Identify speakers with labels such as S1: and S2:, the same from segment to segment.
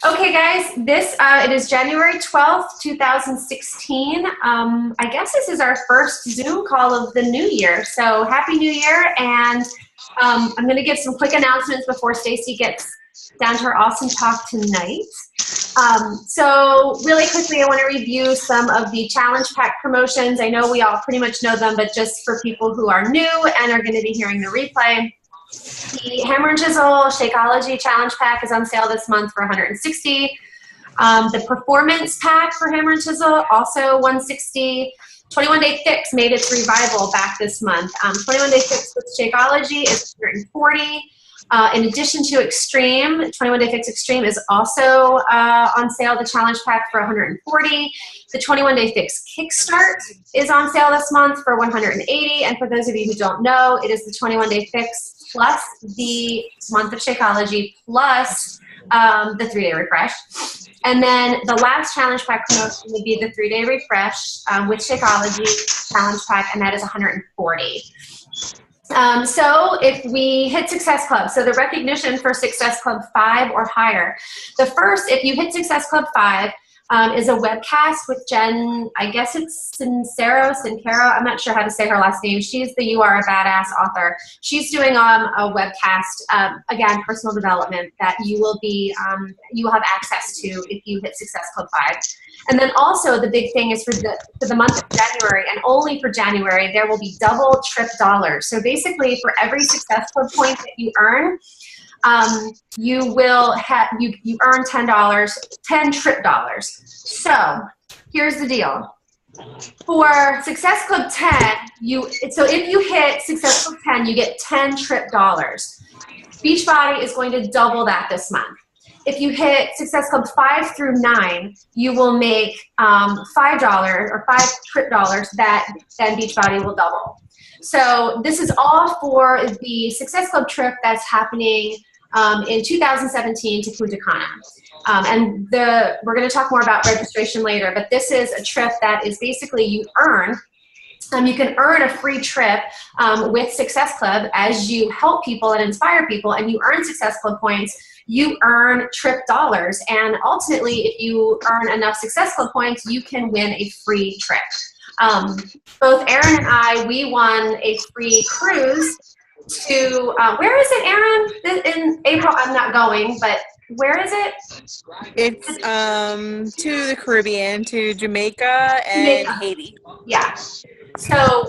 S1: Okay, guys, it is January 12th, 2016. I guess this is our first Zoom call of the new year. So happy new year. And I'm going to give some quick announcements before Stacey gets down to her awesome talk tonight. So really quickly, I want to review some of the Challenge Pack promotions. I know we all pretty much know them, but just for people who are new and are going to be hearing the replay. The Hammer and Chisel Shakeology Challenge Pack is on sale this month for $160. The Performance Pack for Hammer and Chisel, also $160. 21 Day Fix made its revival back this month. 21 Day Fix with Shakeology is $140. In addition to Extreme, 21 Day Fix Extreme is also on sale, the Challenge Pack for $140. The 21 Day Fix Kickstart is on sale this month for $180. And for those of you who don't know, it is the 21 Day Fix plus the month of Shakeology plus the 3-day refresh. And then the last Challenge Pack promotion would be the 3-day refresh with Shakeology Challenge Pack, and that is $140. So if we hit Success Club, so the recognition for Success Club 5 or higher. The first, if you hit Success Club 5, is a webcast with Jen, I guess it's Sincero, I'm not sure how to say her last name. She's the You Are a Badass author. She's doing a webcast, again, personal development that you will have access to if you hit Success Club 5. And then also the big thing is for the month of January, and only for January, there will be double trip dollars. So basically for every Success Club point that you earn, you earn $10, 10 trip dollars. So here's the deal. For Success Club 10, so if you hit Success Club 10, you get 10 trip dollars. Beachbody is going to double that this month. If you hit Success Club 5 through 9, you will make $5 or 5 trip dollars that then Beachbody will double. So this is all for the Success Club trip that's happening in 2017 to Punta Cana. And we're going to talk more about registration later, but this is a trip that is basically you can earn a free trip with Success Club as you help people and inspire people, and you earn Success Club points. You earn trip dollars, and ultimately, if you earn enough Success Club points, you can win a free trip. Both Aaron and I, we won a free cruise to, where is it, Aaron? In April, I'm not going, but where is it?
S2: It's to the Caribbean, to Jamaica and Haiti.
S1: Yeah. So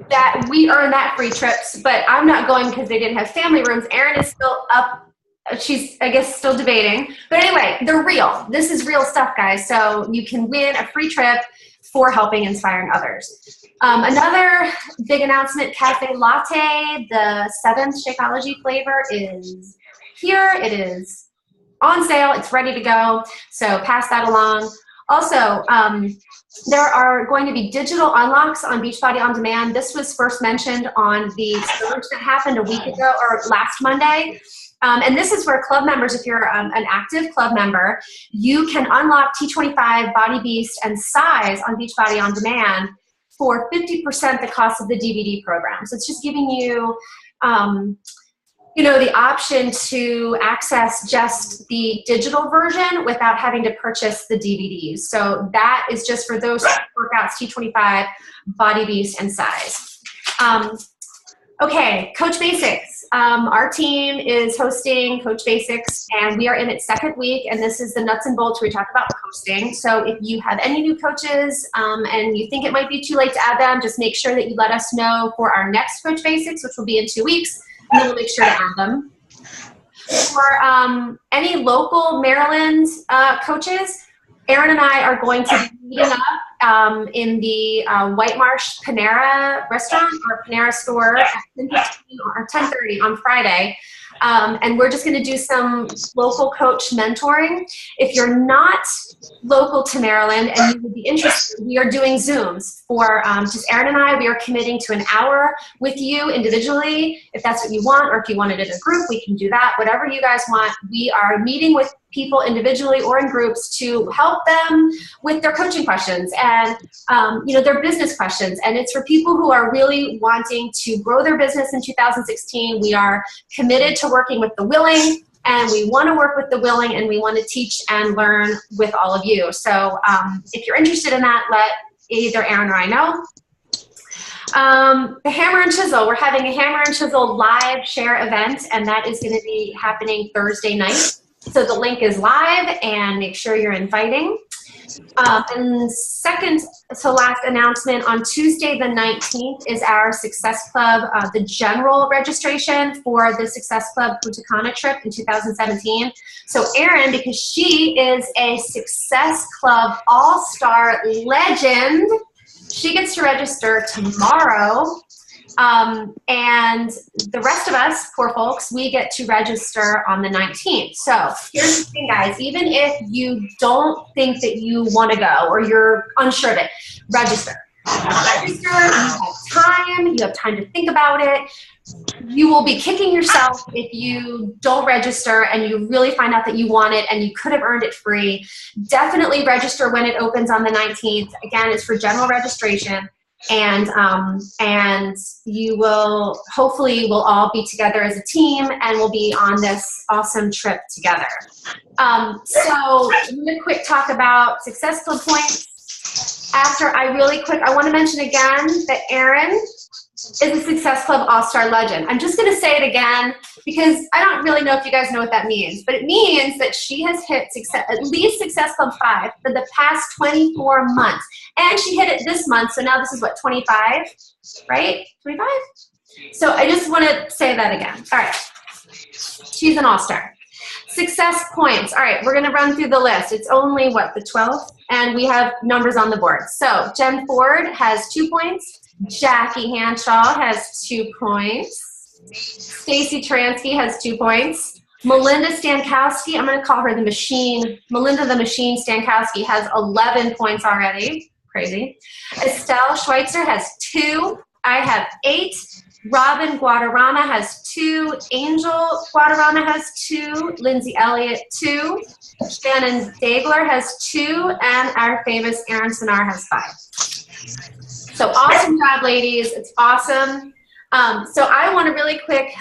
S1: that we earned that free trips, but I'm not going because they didn't have family rooms. Aaron is still up. She's, I guess, still debating. But anyway, they're real. This is real stuff, guys. So you can win a free trip for helping inspiring others. Another big announcement, Cafe Latte, the 7th Shakeology flavor is here. It is on sale. It's ready to go. So pass that along. Also, there are going to be digital unlocks on Beachbody On Demand. This was first mentioned on the surge that happened a week ago or last Monday. And this is for club members. If you're an active club member, you can unlock T25, Body Beast, and Size on Beachbody On Demand for 50% the cost of the DVD program. So it's just giving you, the option to access just the digital version without having to purchase the DVDs. So that is just for those workouts, T25, Body Beast, and Size. Okay, Coach Basics. Our team is hosting Coach Basics, and we are in its 2nd week, and this is the nuts and bolts where we talk about posting. So if you have any new coaches and you think it might be too late to add them, just make sure that you let us know for our next Coach Basics, which will be in 2 weeks, and then we'll make sure to add them. For any local Maryland coaches, Aaron and I are going to be meeting up in the White Marsh Panera restaurant or Panera store at 10:15 or 10:30 on Friday. And we're just going to do some local coach mentoring. If you're not local to Maryland and you would be interested, we are doing Zooms for just Aaron and I. We are committing to an hour with you individually. If that's what you want, or if you want it in a group, we can do that. Whatever you guys want. We are meeting with people individually or in groups to help them with their coaching questions and their business questions. And it's for people who are really wanting to grow their business in 2016. We are committed to working with the willing, and we want to work with the willing, and we want to teach and learn with all of you. So if you're interested in that, let either Erin or I know. The Hammer and Chisel, we're having a Hammer and Chisel live share event, and that is going to be happening Thursday night. So the link is live, and make sure you're inviting. And second to last announcement, on Tuesday the 19th is our Success Club, the general registration for the Success Club Punta Cana trip in 2017. So Erin, because she is a Success Club All-Star legend, she gets to register tomorrow. And the rest of us, poor folks, we get to register on the 19th. So here's the thing, guys. Even if you don't think that you want to go or you're unsure of it, register. Register, you have time to think about it. You will be kicking yourself if you don't register and you really find out that you want it and you could have earned it free. Definitely register when it opens on the 19th. Again, it's for general registration. And you will, hopefully we'll all be together as a team and we'll be on this awesome trip together. So I'm going to quick talk about Success Club points. I want to mention again that Erin is a Success Club All-Star legend. I'm just going to say it again because I don't really know if you guys know what that means, but it means that she has hit at least Success Club 5 for the past 24 months. And she hit it this month, so now this is what, 25, right? 25? So I just want to say that again. All right. She's an all-star. Success points. All right, we're going to run through the list. It's only, what, the 12th? And we have numbers on the board. So Jen Ford has 2 points. Jackie Hanshaw has 2 points. Stacy Taransky has 2 points. Melinda Stankowski, I'm going to call her the machine. Melinda the Machine Stankowski has 11 points already. Crazy. Estelle Schweitzer has 2. I have 8. Robin Guadarrama has 2. Angel Guadarrama has 2. Lindsay Elliott, 2. Shannon Dagler has 2. And our famous Erin Sinar has 5. So awesome job, ladies. It's awesome. So I want to really quick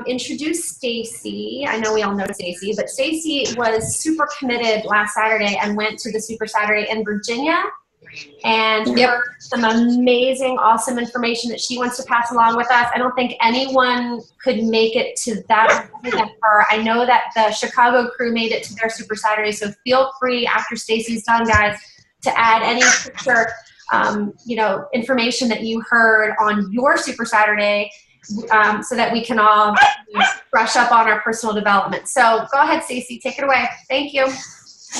S1: introduce Stacey. I know we all know Stacey, but Stacey was super committed last Saturday and went to the Super Saturday in Virginia and heard some amazing, awesome information that she wants to pass along with us. I don't think anyone could make it to that than her. I know that the Chicago crew made it to their Super Saturday, so feel free after Stacey's done, guys, to add any picture information that you heard on your Super Saturday so that we can all brush up on our personal development. So go ahead, Stacey, take it away. Thank you.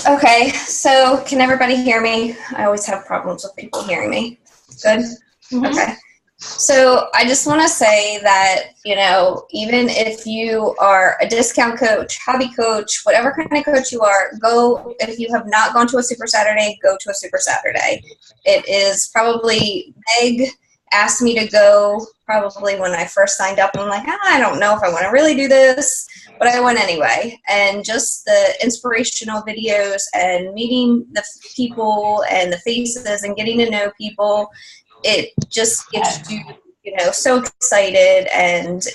S3: Okay, so can everybody hear me? I always have problems with people hearing me. Good? Mm-hmm. Okay. So I just want to say that, even if you are a discount coach, hobby coach, whatever kind of coach you are, go, if you have not gone to a Super Saturday, go to a Super Saturday. It is probably, Meg asked me to go probably when I first signed up, and I'm like, I don't know if I want to really do this, but I went anyway. And just the inspirational videos and meeting the people and the faces and getting to know people, it just gets you, so excited, and,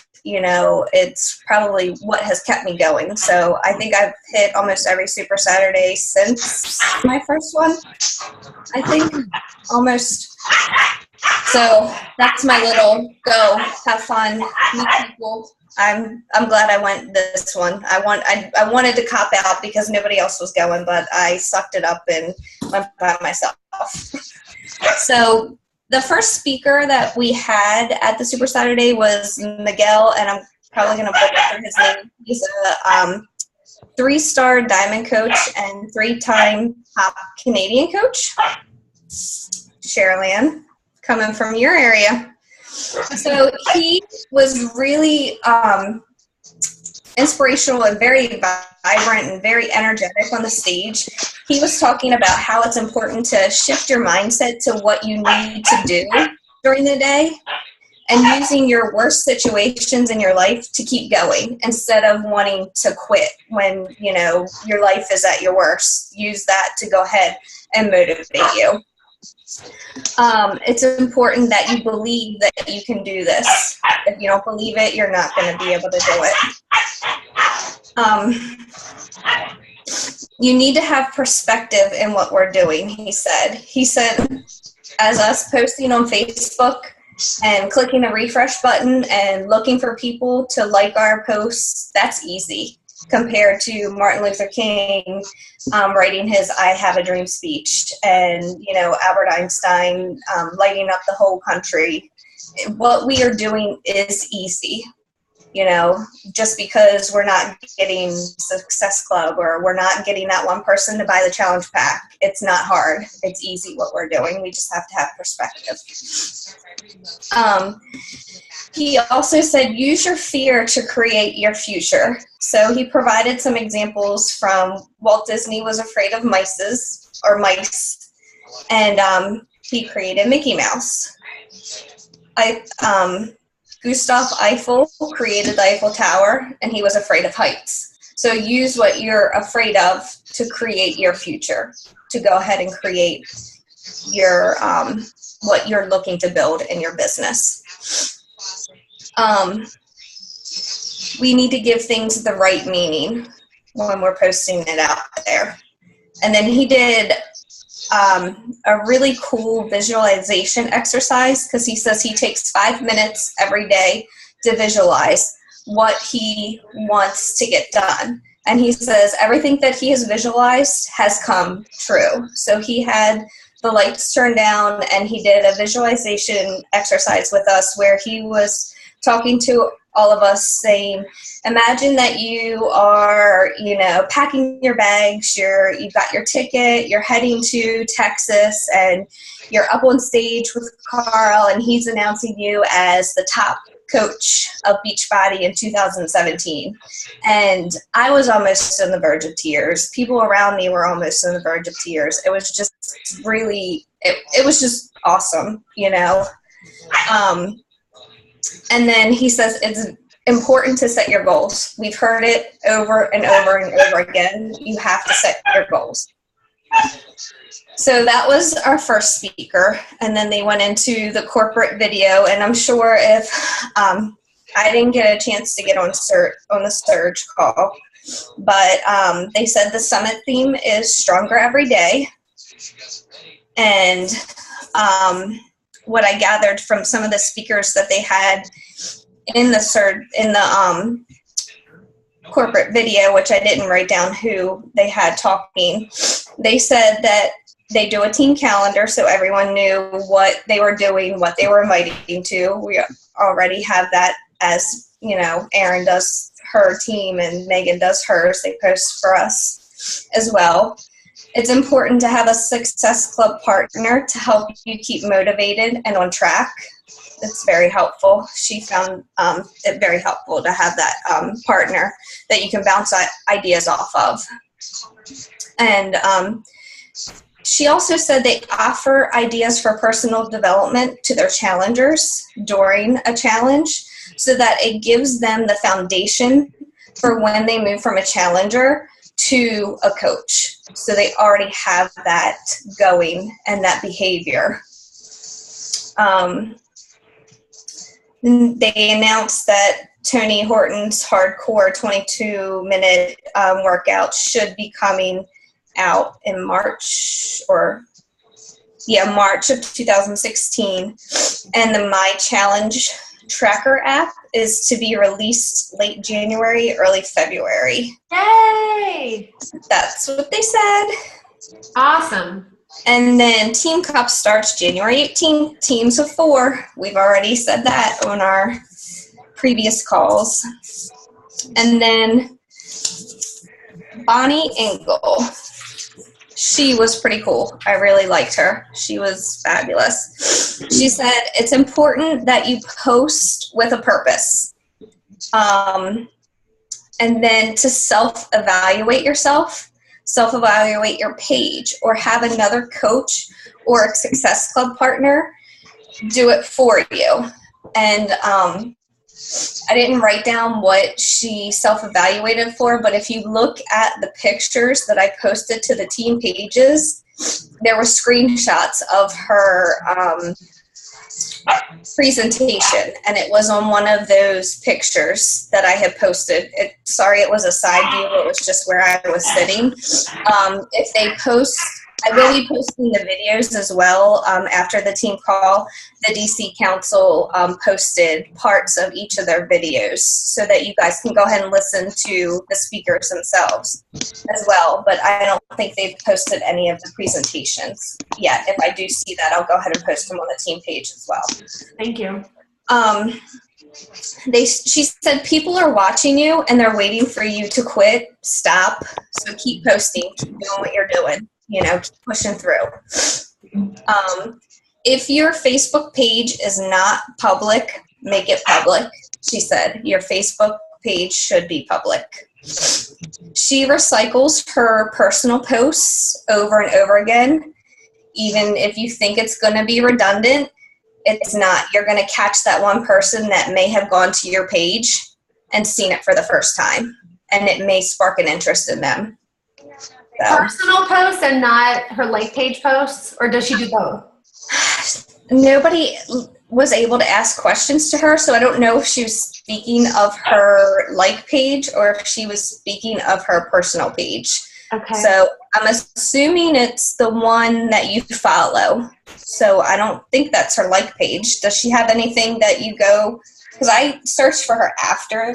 S3: it's probably what has kept me going. So I think I've hit almost every Super Saturday since my first one, I think, almost. So that's my little go, have fun, meet people. I'm glad I went this one. I wanted to cop out because nobody else was going, but I sucked it up and went by myself. So the first speaker that we had at the Super Saturday was Miguel, and I'm probably going to butcher his name. He's a 3-star diamond coach and 3-time top Canadian coach. Sherilyn, coming from your area. So he was really inspirational and very vibrant and very energetic on the stage. He was talking about how it's important to shift your mindset to what you need to do during the day and using your worst situations in your life to keep going instead of wanting to quit when, your life is at your worst. Use that to go ahead and motivate you. It's important that you believe that you can do this. If you don't believe it, you're not going to be able to do it. Um, you need to have perspective in what we're doing, he said. He said, as us posting on Facebook and clicking the refresh button and looking for people to like our posts, that's easy compared to Martin Luther King writing his I Have a Dream speech, and, you know, Albert Einstein lighting up the whole country. What we are doing is easy. You know, just because we're not getting Success Club or we're not getting that one person to buy the challenge pack, it's not hard. It's easy what we're doing. We just have to have perspective. He also said, use your fear to create your future. So he provided some examples from Walt Disney was afraid of mice, and he created Mickey Mouse. Gustav Eiffel created the Eiffel Tower, and he was afraid of heights. So use what you're afraid of to create your future, to go ahead and create your what you're looking to build in your business. We need to give things the right meaning when we're posting it out there. And then he did a really cool visualization exercise, because he says he takes 5 minutes every day to visualize what he wants to get done. And he says everything that he has visualized has come true. So he had the lights turned down, and he did a visualization exercise with us where he was talking to all of us saying, imagine that you are, you know, packing your bags, you've got your ticket, you're heading to Texas, and you're up on stage with Carl, and he's announcing you as the top coach of Beachbody in 2017. And I was almost on the verge of tears. People around me were almost on the verge of tears. It was just really, it was just awesome, you know. And then he says it's important to set your goals. We've heard it over and over and over again. You have to set your goals. So that was our first speaker. And then they went into the corporate video. And I'm sure if I didn't get a chance to get on the Surge call, but they said the summit theme is stronger every day. And what I gathered from some of the speakers that they had in the corporate video, which I didn't write down who they had talking, they said that they do a team calendar so everyone knew what they were doing, what they were inviting to. We already have that, as you know, Erin does her team and Megan does hers. They post for us as well. It's important to have a Success Club partner to help you keep motivated and on track. It's very helpful. She found it very helpful to have that partner that you can bounce ideas off of. And she also said they offer ideas for personal development to their challengers during a challenge, so that it gives them the foundation for when they move from a challenger to a coach. So they already have that going and that behavior. They announced that Tony Horton's hardcore 22-minute workout should be coming out in March of 2016. And the My Challenge Tracker app is to be released late January, early February.
S1: Yay!
S3: That's what they said.
S1: Awesome.
S3: And then Team Cup starts January 18th, teams of 4. We've already said that on our previous calls. And then Bonnie Engel. She was pretty cool. I really liked her. She was fabulous. She said it's important that you post with a purpose. And then to self-evaluate yourself, self-evaluate your page, or have another coach or a Success Club partner do it for you. And I didn't write down what she self-evaluated for, but if you look at the pictures that I posted to the team pages, there were screenshots of her presentation, and it was on one of those pictures that I had posted. Sorry, it was a side view. It was just where I was sitting. If they post, I will be posting the videos as well after the team call. The DC Council posted parts of each of their videos so that you guys can go ahead and listen to the speakers themselves as well. But I don't think they've posted any of the presentations yet. If I do see that, I'll go ahead and post them on the team page as well.
S1: Thank you.
S3: She said people are watching you and they're waiting for you to quit, stop. So keep posting, keep doing what you're doing. You know, keep pushing through. If your Facebook page is not public, make it public. She said your Facebook page should be public. She recycles her personal posts over and over again. Even if you think it's going to be redundant, it's not. You're going to catch that one person that may have gone to your page and seen it for the first time, and it may spark an interest in them. So.
S1: Personal posts and not her like page posts, or does she do both?
S3: Nobody was able to ask questions to her, so I don't know if she was speaking of her like page or if she was speaking of her personal page.
S1: Okay.
S3: So I'm assuming it's the one that you follow. So I don't think that's her like page. Does she have anything that you go? Because I searched for her after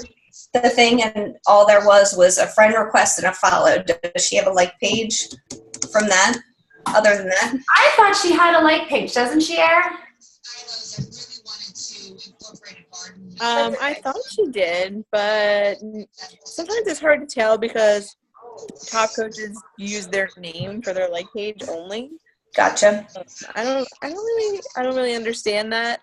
S3: the thing, and all there was a friend request and a follow. Does she have a like page from that? Other than that,
S1: I thought she had a like page, doesn't she, Erin?
S2: I thought she did, but sometimes it's hard to tell because top coaches use their name for their like page only.
S3: Gotcha.
S2: I don't really understand that.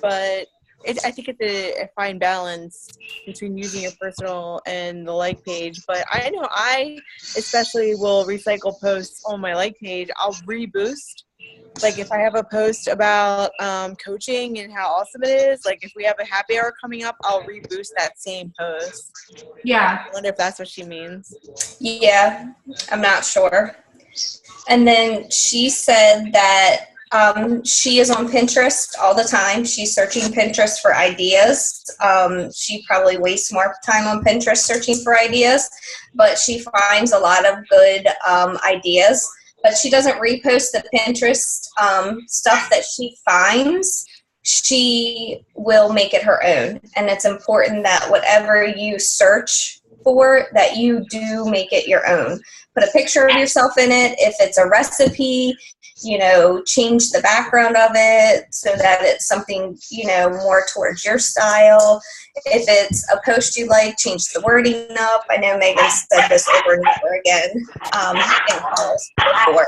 S2: But I think it's a fine balance between using your personal and the like page. But I know I especially will recycle posts on my like page. I'll reboost. Like if I have a post about coaching and how awesome it is, like if we have a happy hour coming up, I'll reboost that same post.
S1: Yeah.
S2: I wonder if that's what she means.
S3: Yeah, I'm not sure. And then she said that she is on Pinterest all the time. She's searching Pinterest for ideas. She probably wastes more time on Pinterest searching for ideas, but she finds a lot of good ideas. But she doesn't repost the Pinterest stuff that she finds. She will make it her own. And it's important that whatever you search for, that you do make it your own. Put a picture of yourself in it. If it's a recipe, you know, change the background of it so that it's something, you know, more towards your style. If it's a post you like, change the wording up. I know Megan said this over and over again in calls before.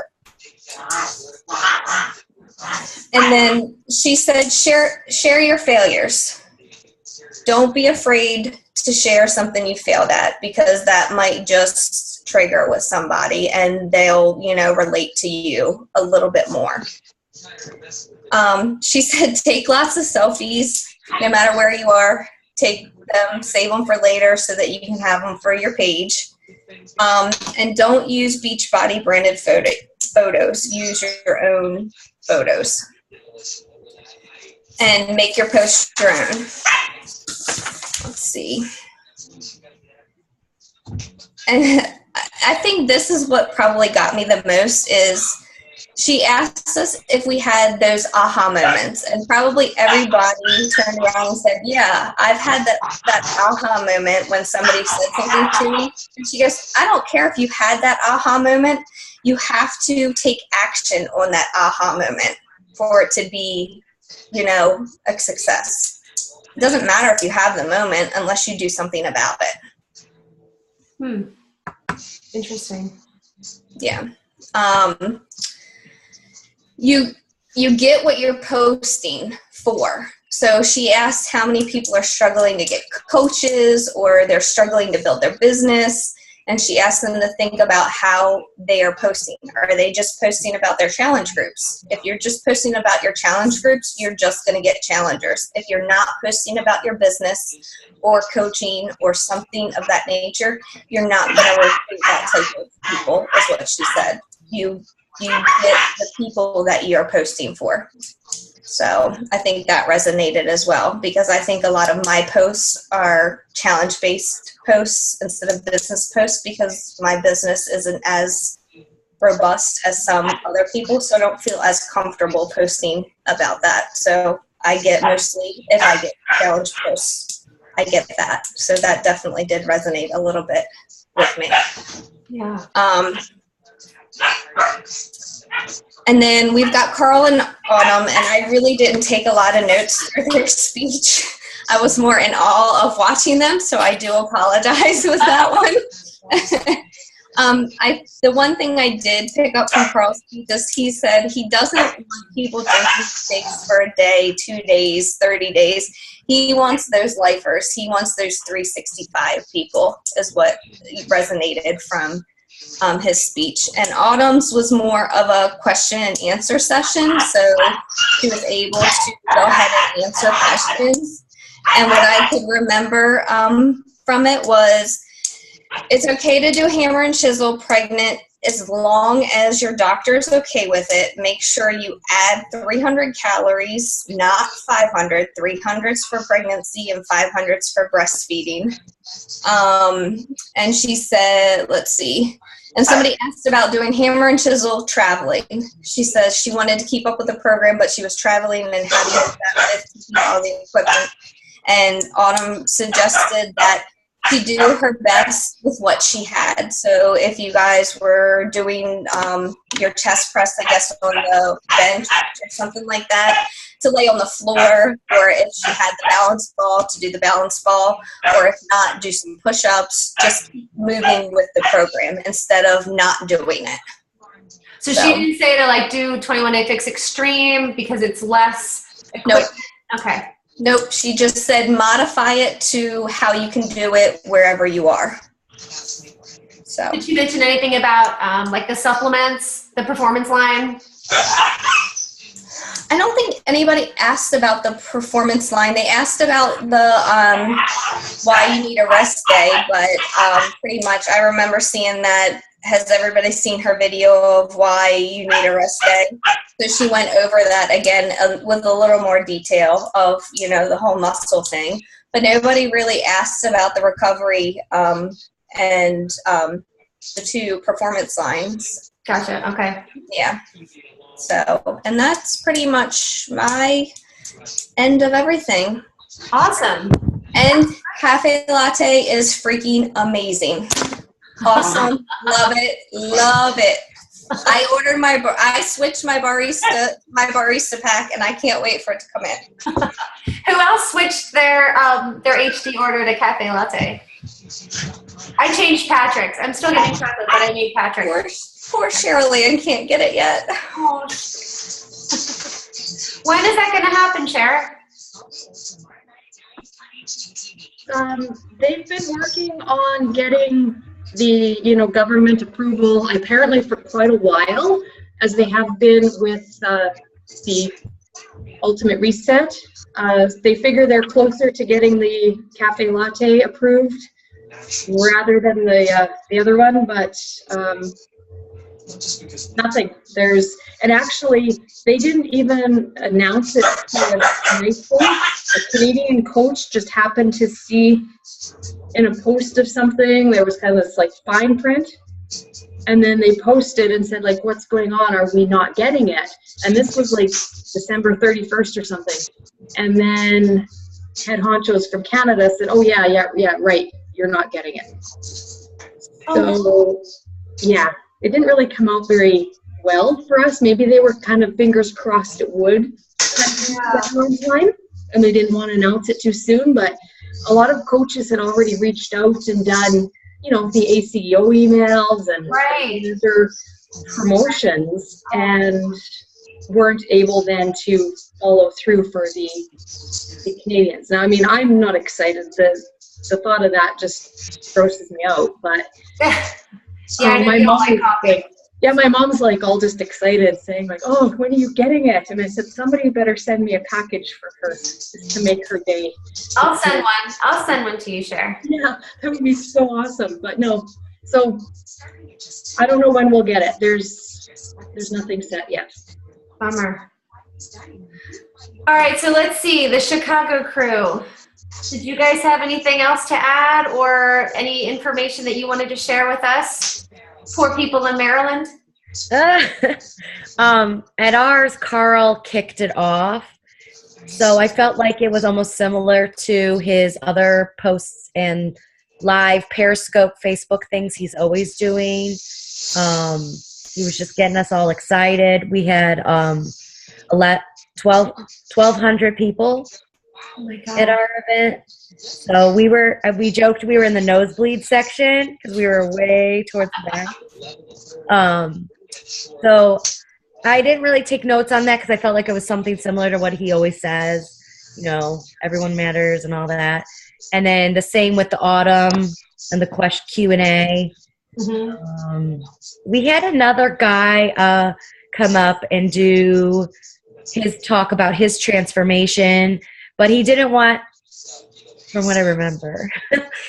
S3: And then she said, share your failures. Don't be afraid to share something you failed at, because that might just trigger with somebody and they'll, you know, relate to you a little bit more. She said, take lots of selfies, no matter where you are. Take them, save them for later so that you can have them for your page. And don't use Beachbody branded photos. Use your own photos. And make your post your own. Let's see. And I think this is what probably got me the most is she asked us if we had those aha moments, and probably everybody turned around and said, yeah, I've had that aha moment when somebody said something to me. And she goes, I don't care if you had that aha moment, you have to take action on that aha moment for it to be, you know, a success. It doesn't matter if you have the moment unless you do something about it.
S1: Interesting.
S3: Yeah. You get what you're posting for. So she asked how many people are struggling to get coaches or they're struggling to build their business. And she asked them to think about how they are posting. Are they just posting about their challenge groups? If you're just posting about your challenge groups, you're just going to get challengers. If you're not posting about your business or coaching or something of that nature, you're not going to recruit that type of people, is what she said. You get the people that you're posting for. So I think that resonated as well, because I think a lot of my posts are challenge-based posts instead of business posts, because my business isn't as robust as some other people, so I don't feel as comfortable posting about that. So I get mostly, if I get challenge posts, I get that. So that definitely did resonate a little bit with me.
S1: Yeah.
S3: And then we've got Carl and Autumn, and I really didn't take a lot of notes for their speech. I was more in awe of watching them, so I do apologize with that one. The one thing I did pick up from Carl's speech is he said he doesn't want people drinking steaks for a day, 2 days, 30 days. He wants those lifers. He wants those 365 people, is what resonated from his speech. And Autumn's was more of a question and answer session, so she was able to go ahead and answer questions. And what I could remember from it was, it's okay to do hammer and chisel pregnant as long as your doctor is okay with it. Make sure you add 300 calories, not 500. 300's for pregnancy and 500's for breastfeeding. And she said, let's see. And somebody asked about doing hammer and chisel traveling. She says she wanted to keep up with the program, but she was traveling, and how do you do that with keeping all the equipment? And Autumn suggested that she do her best with what she had. So if you guys were doing your chest press, I guess, on the bench or something like that, to lay on the floor, or if she had the balance ball, to do the balance ball, or if not, do some push-ups, just moving with the program instead of not doing it.
S1: So she didn't say to like do 21 Day Fix Extreme because it's less equipment?
S3: Nope.
S1: Okay.
S3: Nope, she just said modify it to how you can do it wherever you are. So.
S1: Did she mention anything about like the supplements, the performance line?
S3: I don't think anybody asked about the performance line. They asked about the why you need a rest day, but pretty much I remember seeing that. Has everybody seen her video of why you need a rest day? So she went over that again with a little more detail of, you know, the whole muscle thing. But nobody really asked about the recovery and the two performance lines.
S1: Gotcha. Okay.
S3: Yeah. So, and that's pretty much my end of everything.
S1: Awesome.
S3: And Cafe Latte is freaking amazing. Awesome. Love it. Love it. I switched my barista pack, and I can't wait for it to come in.
S1: Who else switched their HD order to Cafe Latte? I changed Patrick's. I'm still getting chocolate, but I need Patrick's.
S3: Poor Cheryl Ann can't get it yet.
S1: Oh. When is that going to happen, Cher?
S4: They've been working on getting the government approval apparently for quite a while, as they have been with the Ultimate Reset. They figure they're closer to getting the Cafe Latte approved rather than the other one, but nothing. And actually they didn't even announce it to high school. A Canadian coach just happened to see in a post of something, there was kind of this like fine print, and then they posted and said like, what's going on, are we not getting it? And this was like December 31st or something, and then head honchos from Canada said, oh yeah, right, you're not getting it. So yeah, it didn't really come out very well for us. Maybe they were kind of fingers crossed it would that one time, and they didn't want to announce it too soon, but a lot of coaches had already reached out and done, the ACO emails and other promotions, and weren't able then to follow through for the Canadians. Now, I mean, I'm not excited. The thought of that just grosses me out, but my mom's like all just excited, saying like, oh, when are you getting it? And I said, somebody better send me a package for her just to make her day.
S1: I'll send one to you, Cher.
S4: Yeah, that would be so awesome. But no, so I don't know when we'll get it. There's nothing set yet.
S1: Bummer. All right, so let's see, the Chicago crew. Did you guys have anything else to add or any information that you wanted to share with us? Poor people in Maryland.
S5: At ours, Carl kicked it off. So I felt like it was almost similar to his other posts and live Periscope Facebook things he's always doing. He was just getting us all excited. We had 1,200 people at our event. So we joked we were in the nosebleed section because we were way towards the back. So I didn't really take notes on that because I felt like it was something similar to what he always says, everyone matters and all that. And then the same with the autumn and the question Q&A. Mm-hmm. We had another guy come up and do his talk about his transformation, but he didn't want, from what I remember,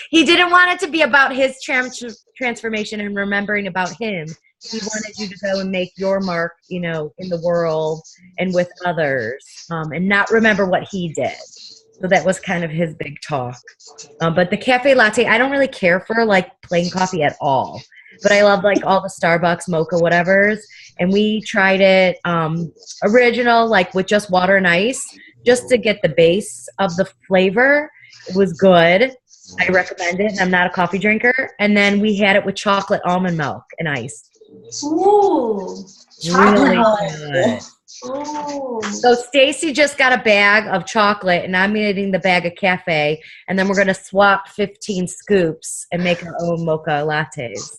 S5: he didn't want it to be about his transformation and remembering about him. He wanted you to go and make your mark, in the world and with others, and not remember what he did. So that was kind of his big talk. But the cafe latte, I don't really care for plain coffee at all. But I love all the Starbucks, mocha, whatevers. And we tried it original, with just water and ice, just to get the base of the flavor. It was good. I recommend it. I'm not a coffee drinker. And then we had it with chocolate almond milk and ice.
S1: Ooh,
S5: really
S1: chocolate.
S5: Good.
S1: Ooh.
S5: So Stacey just got a bag of chocolate, and I'm eating the bag of cafe, and then we're going to swap 15 scoops and make our own mocha lattes.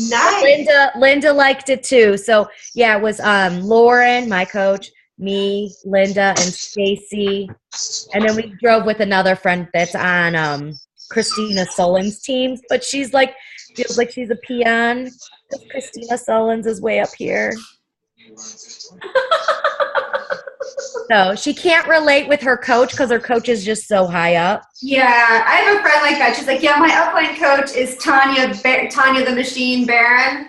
S1: Nice.
S5: Linda liked it too. So yeah, it was Lauren, my coach, me, Linda, and Stacey, and then we drove with another friend that's on Christina Solin's team, but she's feels like she's a peon. Christina Solins is way up here. So she can't relate with her coach because her coach is just so high up.
S1: Yeah, I have a friend like that. She's like, yeah, my upline coach is Tanya the Machine Baron,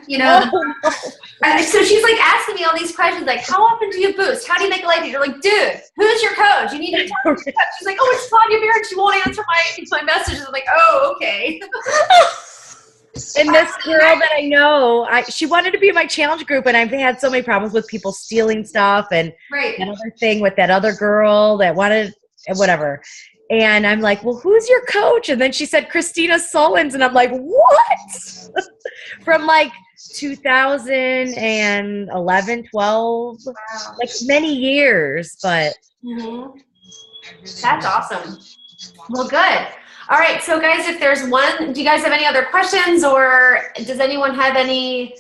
S1: And so she's asking me all these questions, how often do you boost? How do you make a life? You're like, dude, who's your coach? You need to talk to your coach. She's like, oh, it's Tanya Baron. She won't answer my messages. I'm like, oh, okay.
S5: And this girl that I know, she wanted to be in my challenge group, and I've had so many problems with people stealing stuff, and another thing with that other girl that wanted whatever. And I'm like, well, who's your coach? And then she said Christina Solins, and I'm like, what? From 2011, 12,
S1: Wow.
S5: Many years, but.
S1: Mm-hmm. That's awesome. Well, good. All right, so guys, if there's one, do you guys have any other questions, or does anyone have any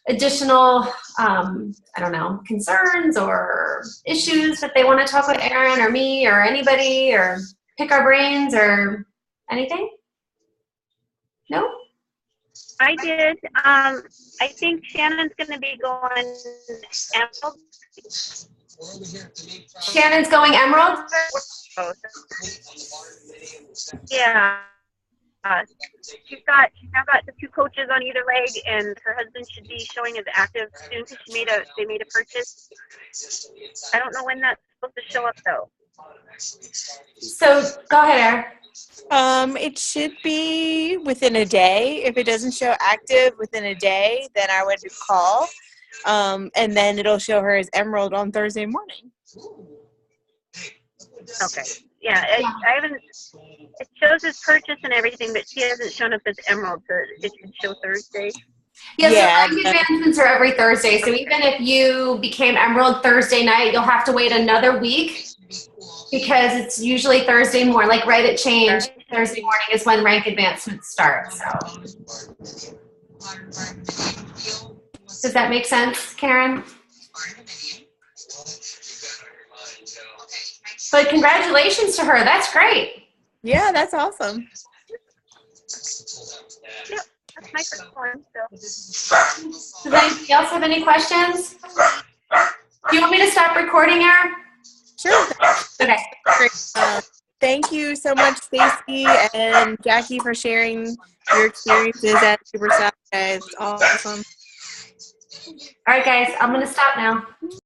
S1: additional, concerns or issues that they want to talk with Erin or me or anybody, or pick our brains or anything? No?
S6: I did. I think Shannon's going to be going Emerald.
S1: Shannon's going Emerald?
S6: Yeah. She's now got the 2 coaches on either leg, and her husband should be showing as active soon because they made a purchase. I don't know when that's supposed to show up though.
S1: So go ahead, Erin.
S2: It should be within a day. If it doesn't show active within a day, then I would call. And then it'll show her as Emerald on Thursday morning.
S6: Okay. Yeah, I haven't. It shows as purchase and everything, but she hasn't shown up as Emerald, so it should show Thursday.
S1: Yeah, so rank advancements are every Thursday. So even if you became Emerald Thursday night, you'll have to wait another week because it's usually Thursday morning. Right at change, Thursday morning is when rank advancements start. So. Does that make sense, Karen? But congratulations to her. That's great.
S2: Yeah, that's awesome.
S6: Yep, that's my first one.
S1: Does anybody else have any questions? Do you want me to stop recording, Erin?
S2: Sure.
S1: Okay.
S2: Great. Thank you so much, Stacey and Jackie, for sharing your experiences at Superstar. It's awesome.
S1: All right, guys, I'm going to stop now.